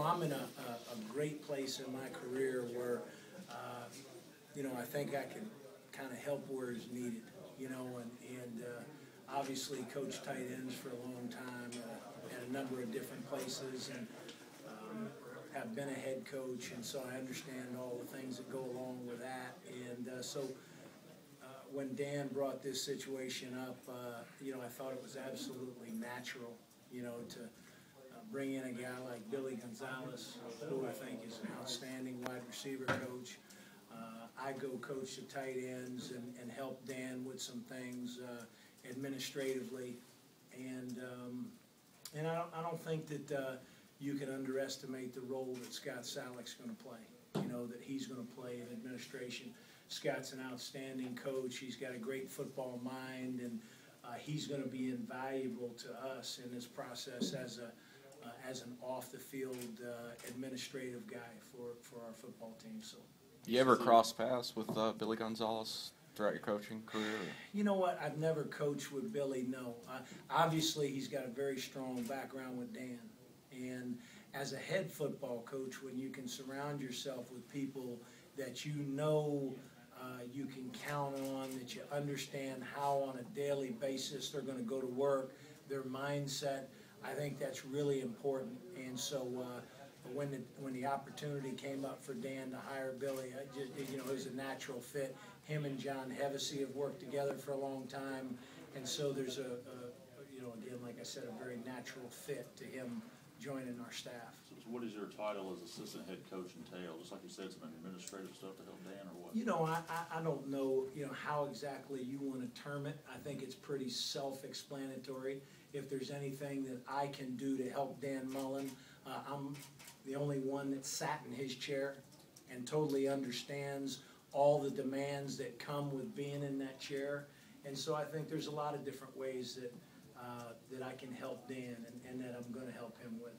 I'm in a great place in my career where, I think I can kind of help where is needed, and obviously coached tight ends for a long time at a number of different places, and have been a head coach, and so I understand all the things that go along with that. And so when Dan brought this situation up, I thought it was absolutely natural, to bring in a guy like Billy Gonzalez, who I think is an outstanding wide receiver coach. I go coach the tight ends and help Dan with some things administratively, and I don't think that you can underestimate the role that Scott Salik's going to play. That he's going to play in administration. Scott's an outstanding coach. He's got a great football mind, and he's going to be invaluable to us in this process as an off-the-field administrative guy for our football team. So, you ever cross paths with Billy Gonzalez throughout your coaching career? You know what? I've never coached with Billy, no. Obviously, he's got a very strong background with Dan. And as a head football coach, when you can surround yourself with people that you can count on, that you understand how on a daily basis they're going to go to work, their mindset, I think that's really important. And so when the opportunity came up for Dan to hire Billy, it was a natural fit. Him and John Hevesy have worked together for a long time, and so there's again, like I said, a very natural fit to him joining our staff. So what does your title as assistant head coach entail? Just like you said, some administrative stuff to help Dan, or what? I don't know, how exactly you want to term it. I think it's pretty self-explanatory. If there's anything that I can do to help Dan Mullen, I'm the only one that sat in his chair and totally understands all the demands that come with being in that chair. And so I think there's a lot of different ways that I can help Dan and that I'm going to help him with.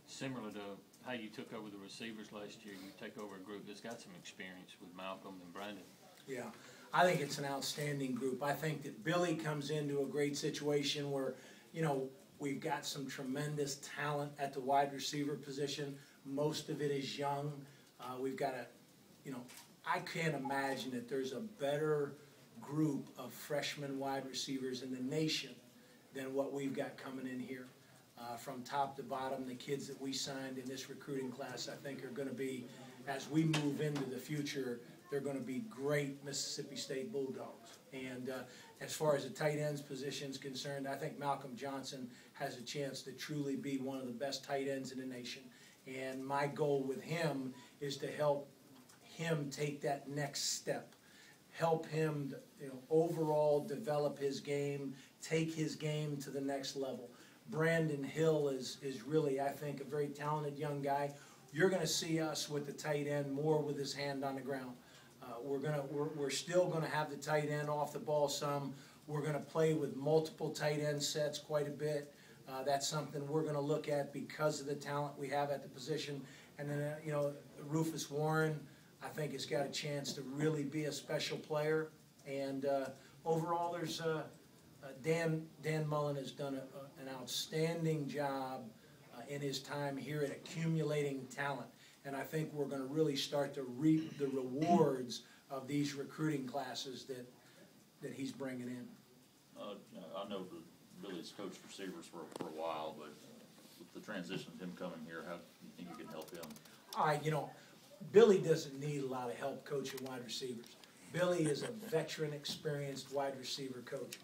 Similar to how you took over the receivers last year, you take over a group that's got some experience with Malcolm and Brandon. Yeah, I think it's an outstanding group. I think that Billy comes into a great situation where, we've got some tremendous talent at the wide receiver position. Most of it is young. We've got I can't imagine that there's a better group of freshman wide receivers in the nation than what we've got coming in here. From top to bottom, the kids that we signed in this recruiting class, I think, are going to be, as we move into the future, they're going to be great Mississippi State Bulldogs. And as far as the tight ends position is concerned, I think Malcolm Johnson has a chance to truly be one of the best tight ends in the nation. And my goal with him is to help him take that next step, help him overall develop his game, take his game to the next level. Brandon Hill is really, I think, a very talented young guy. You're going to see us with the tight end more with his hand on the ground. We're still going to have the tight end off the ball some. We're going to play with multiple tight end sets quite a bit. That's something we're going to look at because of the talent we have at the position. And then, Rufus Warren, I think, has got a chance to really be a special player. And overall, there's Dan Mullen has done an outstanding job in his time here at accumulating talent. And I think we're going to really start to reap the rewards of these recruiting classes that he's bringing in. I know that Billy's coached receivers for a while, but with the transition of him coming here, how do you think you can help him? All right, Billy doesn't need a lot of help coaching wide receivers. Billy is a veteran, experienced wide receiver coach.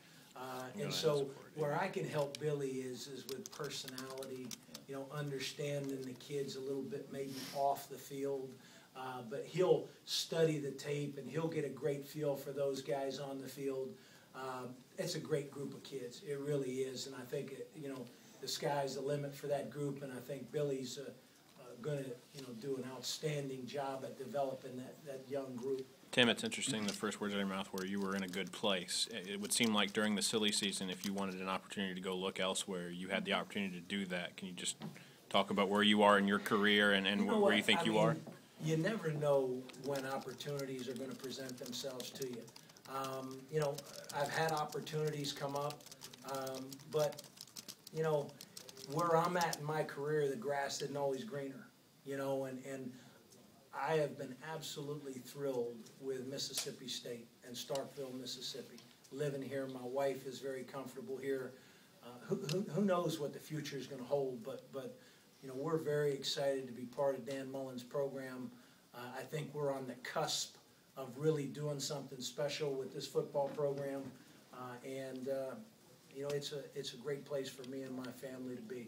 And so where I can help Billy is with personality, understanding the kids a little bit maybe off the field. But he'll study the tape and he'll get a great feel for those guys on the field. It's a great group of kids. It really is. And I think, the sky's the limit for that group. And I think Billy's going to, do an outstanding job at developing that young group. Tim, it's interesting, the first words out of your mouth were you were in a good place. It would seem like during the silly season, if you wanted an opportunity to go look elsewhere, you had the opportunity to do that. Can you just talk about where you are in your career and where you think you are? You never know when opportunities are going to present themselves to you. I've had opportunities come up, but, where I'm at in my career, the grass isn't always greener, you know, and I have been absolutely thrilled with Mississippi State and Starkville, Mississippi. Living here, my wife is very comfortable here. Who knows what the future is going to hold, but you know, we're very excited to be part of Dan Mullen's program. I think we're on the cusp of really doing something special with this football program, and you know, it's a great place for me and my family to be.